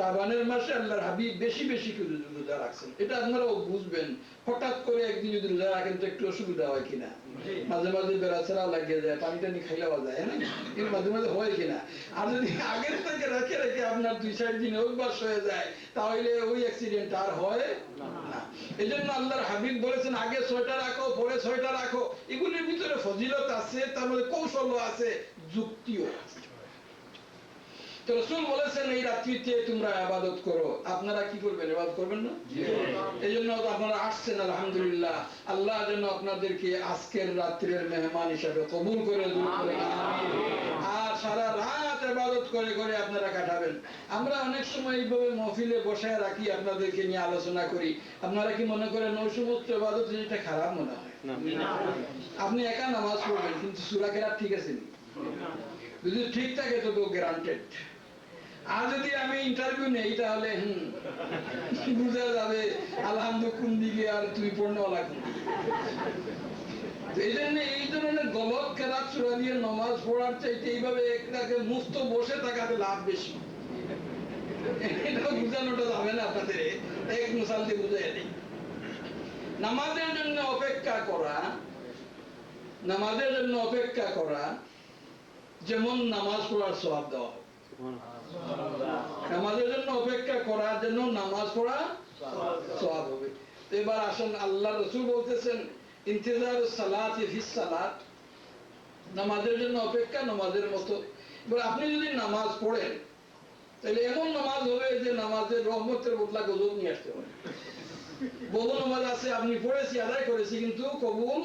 শাবানের মাসে আল্লাহর হাবিব বেশি বেশি করে রোজা রাখছেন, এটা আপনারাও বুঝবেন। হঠাৎ করে একদিন যদি রোজা রাখেন তো একটু অসুবিধা হয় কিনা, মাঝে মাঝে বেড়াচেরা লাগিয়ে যায়, পানি টানি খাইলেও যায় না, কিন্তু মাঝে মাঝে হয় কিনা। আর যদি আগের থেকে রেখে রেখে আপনার 2-4 দিন অভ্যাস হয়ে যায় তাহলে ওই অ্যাক্সিডেন্ট আর হয় না। এই জন্য আল্লাহর হাবিব বলেছেন আগে 6টা রাখো পরে 6টা রাখো। এগুলির ভিতরে ফজিলত আছে, তার মধ্যে কৌশল আছে, যুক্তিও আছে। তো রাসূল বলেছেন এই রাত্রিতে তোমরা ইবাদত করো। আপনারা কি করবেন? ইবাদত করবেন না? এই জন্য আপনারা আসছেন, আলহামদুলিল্লাহ। আল্লাহ যেন আপনাদেরকে আজকের রাত্রের মেহমান হিসেবে কবুল করে আর সারা রাত ইবাদত করে করে আপনারা কাটাবেন। আমরা অনেক সময় এইভাবে মাহফিলে বসে রাখি, আপনাদেরকে নিয়ে আলোচনা করি। আপনারা কি মনে করেন ওই সমস্ত ইবাদত যেটা খারাপ মনে হয়? আপনি একা নামাজ পড়বেন কিন্তু সূরা কেরাত ঠিক আছে না, যদি ঠিক থাকে তো গ্যারান্টেড। আর যদি আমি ইন্টারভিউ নেই তাহলে বুঝা যাবে আলহামদুলিল্লাহ কোন দিকে আর তুই পড়নেওয়ালা কোন দিকে। এই জন্য এই ধরনের গলত কেরাত সূরা দিয়ে নামাজ পড়ার চাইতে এইভাবে একটাকে মুক্ত বসে থাকাতে লাভ বেশি। এটা বুঝানোটা যাবে না আপনাদের, এক মিসাল দিয়ে বুঝাই নেই। নামাজের জন্য অপেক্ষা করা, নামাজের জন্য অপেক্ষা করা যেমন নামাজ পড়ার সওয়াব দেওয়া হবে। নামাজের জন্য অপেক্ষা করা যেন নামাজ পড়া সওয়াব হবে। এবার আসুন, আল্লাহ রাসূল বলতেছেন ইন্তিজারুস সালাতি ফিস সালাত, নামাজের জন্য অপেক্ষা নামাজের মতো। এবার আপনি যদি নামাজ পড়েন তাহলে এমন নামাজ হবে যে নামাজের রহমতের বদলা গজব নিয়ে আসতে পারে। বহু নামাজ আছে আপনি পড়েছি আদায় করেছি কিন্তু কবুল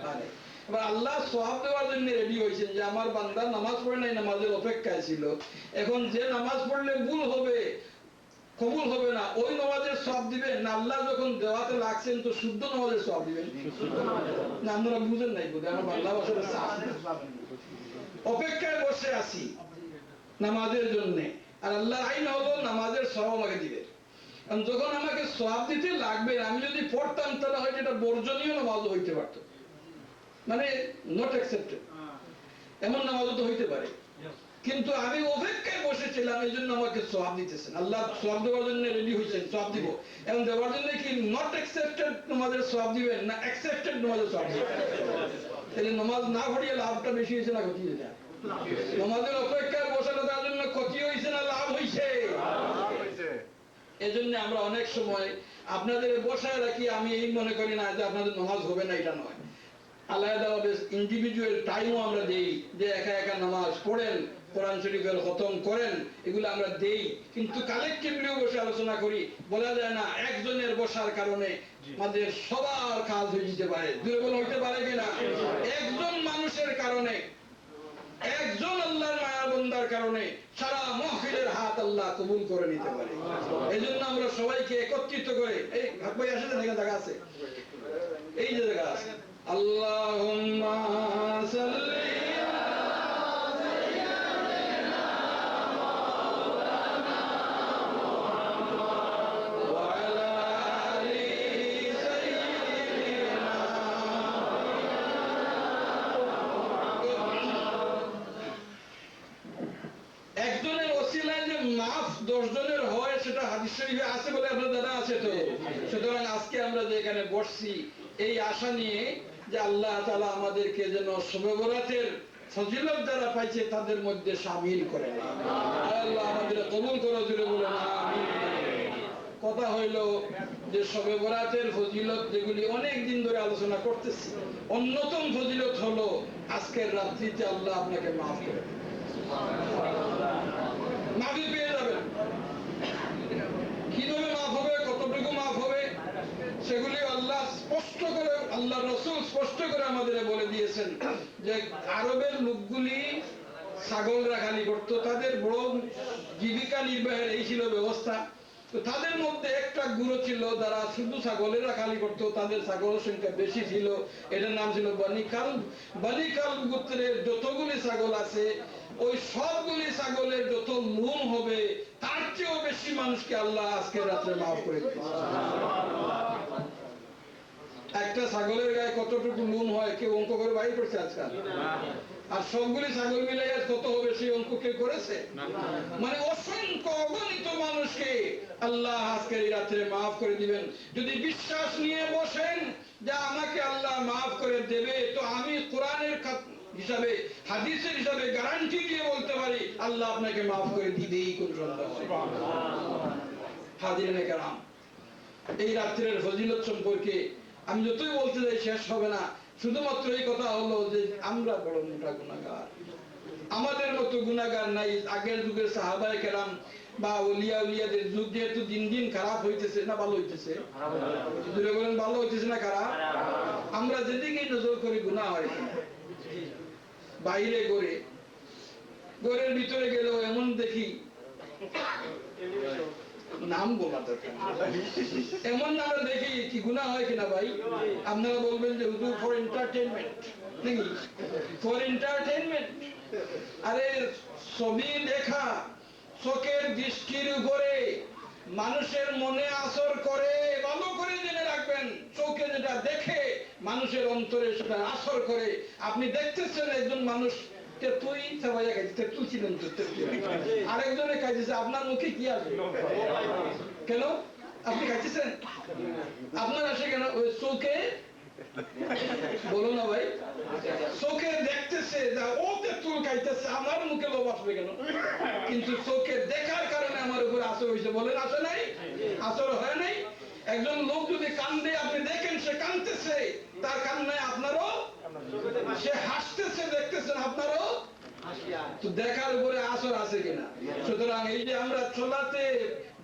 হয়। এবার আল্লাহ সওয়াব দেওয়ার জন্য রেডি হয়েছেন যে আমার বান্দা নামাজ পড়ে নাই, নামাজের অপেক্ষায় ছিল। এখন যে নামাজ পড়লে ভুল হবে, কবুল হবে না, ওই নামাজের সওয়াব দিবেন না? আল্লাহ যখন দেওয়াতে লাগছেন তো শুদ্ধ নামাজের সওয়াব দিবেন না? আপনারা বুঝেন নাই বোধহয়, আমার বাংলা ভাষার অপেক্ষায় বসে আছি নামাজের জন্য, আর আল্লাহ আইন হলো নামাজের সওয়াব আমাকে দিবে। যখন আমাকে সওয়াব দিতে লাগবে, আমি যদি পড়তাম তাহলে হয়তো এটা বর্জনীয় নামাজও হইতে পারতো, মানে নট অ্যাকসেপ্টেড, এমন নামাজও তো হইতে পারে। কিন্তু আমি অপেক্ষায় বসেছিলাম, এই জন্য আমাকে সওয়াব দিতেছেন। আল্লাহ সওয়াব দেওয়ার জন্য রেডি হয়েছেন, সওয়াব দিব। এবং দেওয়ার জন্য কি নট অ্যাকসেপ্টেড নামাজের সওয়াব দিবেন না অ্যাকসেপ্টেড নামাজের সওয়াব দিবেন? তাহলে নামাজ না পড়িয়ে লাভটা বেশি হয়েছে না ক্ষতি হয়েছে? নামাজের অপেক্ষায় বসানো তার জন্য ক্ষতি হয়েছে না লাভ হয়েছে? এজন্য আমরা অনেক সময় আপনাদের বসায় রাখি। আমি এই মনে করি না যে আপনাদের নামাজ হবে না, এটা নয়। আলাদাভাবে ইন্ডিভিজুয়াল টাইমও আমরা দেই, যে একা একা নামাজ পড়েন, কোরআন শরীফের খতম করেন, এগুলো আমরা দেই। কিন্তু কালেক্টিভলিও বসে আলোচনা করি। বলা যায় না একজনের বসার কারণে আমাদের সবার কাজ হয়ে যেতে পারে, দুর্বল হইতে পারে কিনা? একজন মানুষের কারণে, একজন আল্লাহর মায়ার বান্দার কারণে সারা মাহফিলের হাত আল্লাহ কবুল করে নিতে পারে। এই জন্য আমরা সবাইকে একত্রিত করে, এই ভাই আসে না, জায়গা আছে, এই যে জায়গা আছে, আল্লাহুম্মা সাল্লি একজনের ওসিলায় যে মাফ 10 জনের হয় সেটা হাদিস শরীফে আছে বলে আপনার জানা আছে তো। সুতরাং আজকে আমরা যে এখানে বসছি এই আশা নিয়ে যে আল্লাহ তাআলা আমাদেরকে যেন শবে বরাতের ফজিলত যারা পাইছে তাদের মধ্যে শামিল করে। আল্লাহ আমাদের কবুল করো, জুড়ে বলেন আমিন। কথা হইল যে শবে বরাতের ফজিলত যেগুলি অনেক দিন ধরে আলোচনা করতেছি, অন্যতম ফজিলত হলো আজকের রাত্রিতে আল্লাহ আপনাকে মাফ করে মাফি পেয়ে যাবেন। কিভাবে মাফ হবে, কতটুকু মাফ হবে, সেগুলি আল্লাহ স্পষ্ট করে, আল্লাহ রাসূল স্পষ্ট করে আমাদের বলে দিয়েছেন যে আরবের লোকগুলি ছাগল রাখালি করতো, তাদের বড় জীবিকা নির্বাহের এই ছিল ব্যবস্থা। তো তাদের মধ্যে একটা গুরু ছিল যারা শুধু ছাগলের রাখালি করতো, তাদের ছাগলের সংখ্যা বেশি ছিল, এটার নাম ছিল বনি কালব। বনি কালব গোত্রের যতগুলি ছাগল আছে ওই সবগুলি ছাগলের যত নুন হবে তার চেয়েও বেশি মানুষকে আল্লাহ আজকে রাত্রে মাফ করে দিয়েছে। একটা ছাগলের গায়ে কতটুকু নুন হয় কেউ অঙ্ক করে বাইর করছে আজকাল? আর সবগুলি ছাগল মিলে কত হবে সেই অঙ্ক কে করেছে? মানে অসংখ্য অগণিত আল্লাহ আজকের এই রাত্রে মাফ করে দিবেন। যদি বিশ্বাস নিয়ে বসেন যে আমাকে আল্লাহ মাফ করে দেবে, তো আমি কোরআনের হিসাবে, হাদিসের হিসাবে গ্যারান্টি দিয়ে বলতে পারি আল্লাহ আপনাকে মাফ করে দিবেই, কোন সন্দেহ নেই। হাজিরিনে কেরাম, এই রাত্রের ফজিলত সম্পর্কে আমি যতই বলতে যাই শেষ হবে না। শুধুমাত্র এই কথা হলো যে আমরা বড় মোটা গুনাহগার, আমাদের মতো গুনাহগার নাই। আগের যুগের সাহাবায়ে কেরাম বা ওলিয়া উলিয়াদের যুগ যেহেতু দিন দিন খারাপ হইতেছে, না ভালো হইতেছে? জুড়ে বলেন, ভালো হইতেছে না খারাপ? আমরা যেদিকেই নজর করি গুনাহ হয়। বাইরে করে, ঘরের ভিতরে গেলেও এমন দেখি, নাম বলা দরকার, এমন আমরা দেখি কি গুনাহ হয় কিনা ভাই? আপনারা বলবেন যে হুজুর ফর এন্টারটেইনমেন্ট, নাকি ফর এন্টারটেইনমেন্ট? আরে ছবি দেখা চোখের দৃষ্টির উপরে মানুষের মনে আসর করে, ভালো করে জেনে রাখবেন। চোখে যেটা দেখে মানুষের অন্তরে সেটা আসর করে। আপনি দেখতেছেন একজন মানুষ তেতুই সবাই খাইছে, তেতুল ছিলেন তো, আরেকজনে খাইছে, আপনার মুখে কি আসবে? কেন আপনি খাইতেছেন? আপনার আসে কেন? ওই চোখে, বলো না ভাই, চোখে দেখতেছে ও তেতুল খাইতেছে, আমার মুখে লোভ আসবে কেন? কিন্তু চোখে দেখার কারণে আমার উপরে আসর হয়েছে। বলেন আসে নাই? আসর হয় নাই? একজন লোক যদি কান্দে, আপনি দেখেন সে কান্দতেছে, তার কান্নায় আপনারও, সে হাসতেছে দেখতেছেন আপনারও, তো দেখার উপরে আসর আছে কিনা? সুতরাং এই যে আমরা চলাতে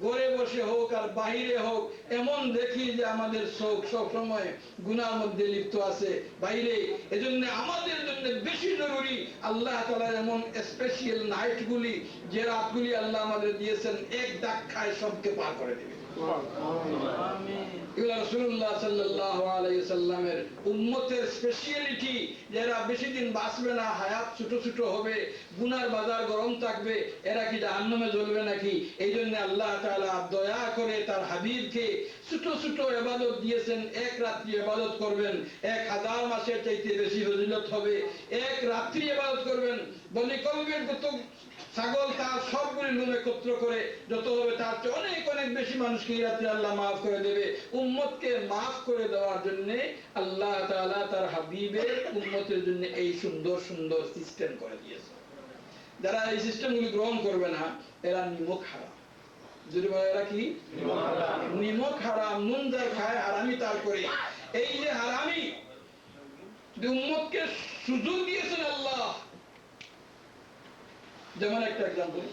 ঘরে বসে হোক আর বাহিরে হোক এমন দেখি যে আমাদের চোখ সব সময় গুনার মধ্যে লিপ্ত আছে বাইরে। এজন্য আমাদের জন্য বেশি জরুরি আল্লাহ তাআলার এমন স্পেশাল নাইট গুলি, যে রাতগুলি আল্লাহ আমাদের দিয়েছেন, এক ধাক্কায় সবকে পার করে দেবে। এগুলো রাসূলুল্লাহ সাল্লাল্লাহু আলাইহি সাল্লামের উম্মতের স্পেশালিটি। যারা বেশি দিন বাঁচবে না, হায়াত ছোট ছোট হবে, গুনার বাজার গরম থাকবে, এরা কি জাহান্নামে জ্বলবে নাকি? এই জন্য আল্লাহ তাআলা দয়া করে তার হাবিবকে ছোট ছোট ইবাদত দিয়েছেন। এক রাত্রি ইবাদত করবেন, 1000 মাসের চাইতে বেশি ফজিলত হবে। এক রাত্রি ইবাদত করবেন, বলি করবেন কত ছাগল তার সবগুলি লুম একত্র করে যত হবে তার চেয়ে অনেক অনেক বেশি মানুষকে এই রাত্রে আল্লাহ মাফ করে দেবে। উম্মতকে মাফ করে দেওয়ার জন্য আল্লাহ তাআলা তার হাবিবের উম্মতের জন্য এই সুন্দর সুন্দর সিস্টেম করে দিয়েছে। যারা এই সিস্টেমগুলি গ্রহণ করবে না, এরা নিমক হারাম। যদি বলে এরা কি নিমক হারাম, নুন যার খায় হারামি তার করে। এই যে হারামি উম্মতকে সুযোগ দিয়েছেন আল্লাহ। যেমন একটা এক্সাম্পল,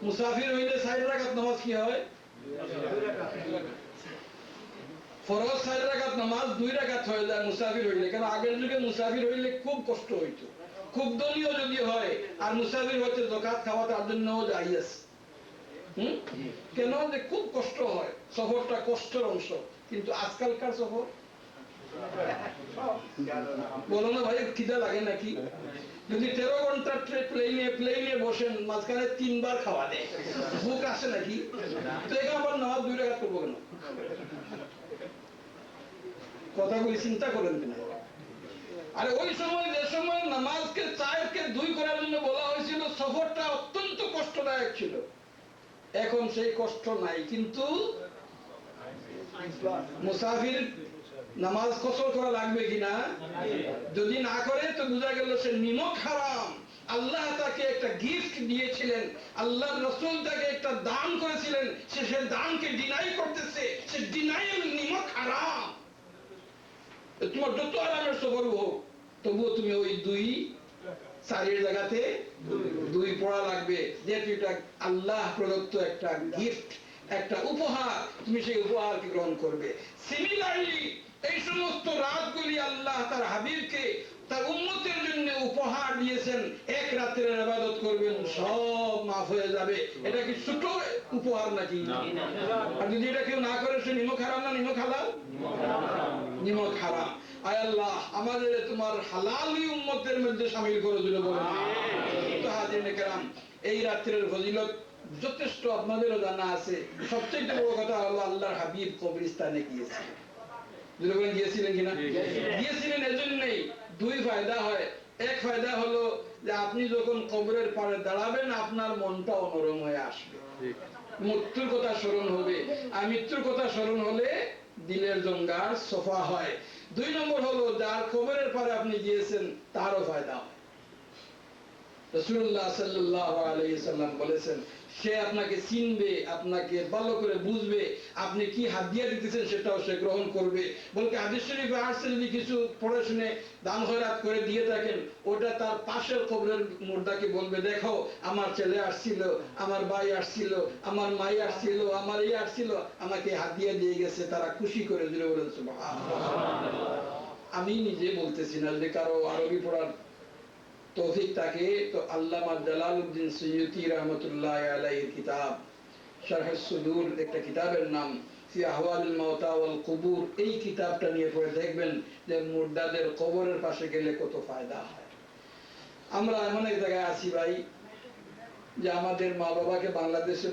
মুসাফির হইলে 4 রাকাত নামাজ কি হয়? ফরজ 4 রাকাত নামাজ 2 রাকাত হয়ে যায় মুসাফির হইলে। কেন? আগের যুগে মুসাফির হইলে খুব কষ্ট হইতো, খুব দলীয় যদি হয়, আর মুসাফির হচ্ছে যাকাত খাওয়া তার জন্যও জায়েজ। কেন? যে খুব কষ্ট হয়, সফরটা কষ্টের অংশ। কিন্তু আজকালকার সফর, বলো না ভাই, খিদা লাগে নাকি? যদি 13 ঘন্টা প্লেনে বসেন, মাঝখানে 3 বার খাওয়া দেয়, ভুক আসে নাকি? তো এখানে আবার নামাজ 2 রাকাত করবো কেন? কথাগুলি চিন্তা করেন কিনা? আরে ওই সময় যে সময় নামাজকে 4কে 2 করার জন্য বলা হয়েছিল, সফরটা অত্যন্ত কষ্টদায়ক ছিল। এখন সেই কষ্ট নাই, কিন্তু মুসাফির নামাজ কসর করা লাগবে কিনা? যদি না করে তো বোঝা গেল সে নিমক হারাম। আল্লাহ তাকে একটা গিফট দিয়েছিলেন, আল্লাহ রাসূল তাকে একটা দান করেছিলেন, সে দানকে ডিনাই করতেছে, সে ডিনাইল নিমক হারাম। তোমার যত আরামের সফর হোক, তবুও তুমি ওই 2-4 জায়গাতে 2 পড়া লাগবে, যেহেতু এটা আল্লাহ প্রদত্ত একটা গিফট, একটা উপহার। তুমি সেই উপহারকে গ্রহণ করবে। সিমিলারলি এই সমস্ত রাতগুলি আল্লাহ তার হাবিবকে তার উম্মতের জন্য উপহার দিয়েছেন। এক রাতের ইবাদত করবেন, সব মাফ হয়ে যাবে। এটা কি ছোট উপহার নাকি? আর যদি এটা কেউ না করে, সে নিমক হারাম না নিমক হালাল? নিমক হারাম। আয় আল্লাহ, আমাদের তোমার হালালি উম্মতের মধ্যে শামিল করে দিল বলে। তো হাজিরিনে কেরাম, এই রাত্রের ফজিলত যথেষ্ট আপনাদেরও জানা আছে। সবচেয়ে বড় কথা হলো আল্লাহর হাবিব কবরস্থানে গিয়েছিলেন। গিয়েছিলেন কিনা? গিয়েছিলেন। এজন্যই 2 ফায়দা হয়। এক ফায়দা হলো যে আপনি যখন কবরের পাড়ে দাঁড়াবেন, আপনার মনটা নরম হয়ে আসবে। মৃত্যুর কথা স্মরণ হবে, আর মৃত্যুর কথা স্মরণ হলে দিলের জঙ্গার সফা হয়। 2 নম্বর হলো যার কবরের পারে আপনি গিয়েছেন তারও ফায়দা হয়। রাসূলুল্লাহ সাল্লাল্লাহু আলাইহি সাল্লাম বলেছেন, সে আপনাকে চিনবে, আপনাকে ভালো করে বুঝবে, আপনি কি হাদিয়া দিতেছেন সেটাও সে গ্রহণ করবে। বলকে হাদিস শরীফে আসছে, যদি কিছু পড়ে শুনে দান খয়রাত করে দিয়ে থাকেন, ওটা তার পাশের কবরের মুর্দাকে বলবে, দেখো আমার ছেলে আসছিল, আমার ভাই আসছিল, আমার মাই আসছিল, আমার এই আসছিল, আমাকে হাদিয়া দিয়ে গেছে, তারা খুশি করে দিলে। বলেন সুবহানাল্লাহ। আমি নিজে বলতেছি না, যদি কারো আরবি পড়ার তৌফিক থাকে তো আল্লামা জালালউদ্দিন সুয়ুতি রহমতুল্লাহ আলাইহির কিতাব শারহ সুদূর, একটা কিতাবের নাম ফি আহওয়ালিল মাউতা ওয়াল কুবুর, এই কিতাবটা নিয়ে পড়ে দেখবেন যে মুর্দাদের কবরের পাশে গেলে কত ফায়দা হয়। আমরা এমন এক জায়গায় আছি ভাই, যে আমাদের মা বাবাকে বাংলাদেশে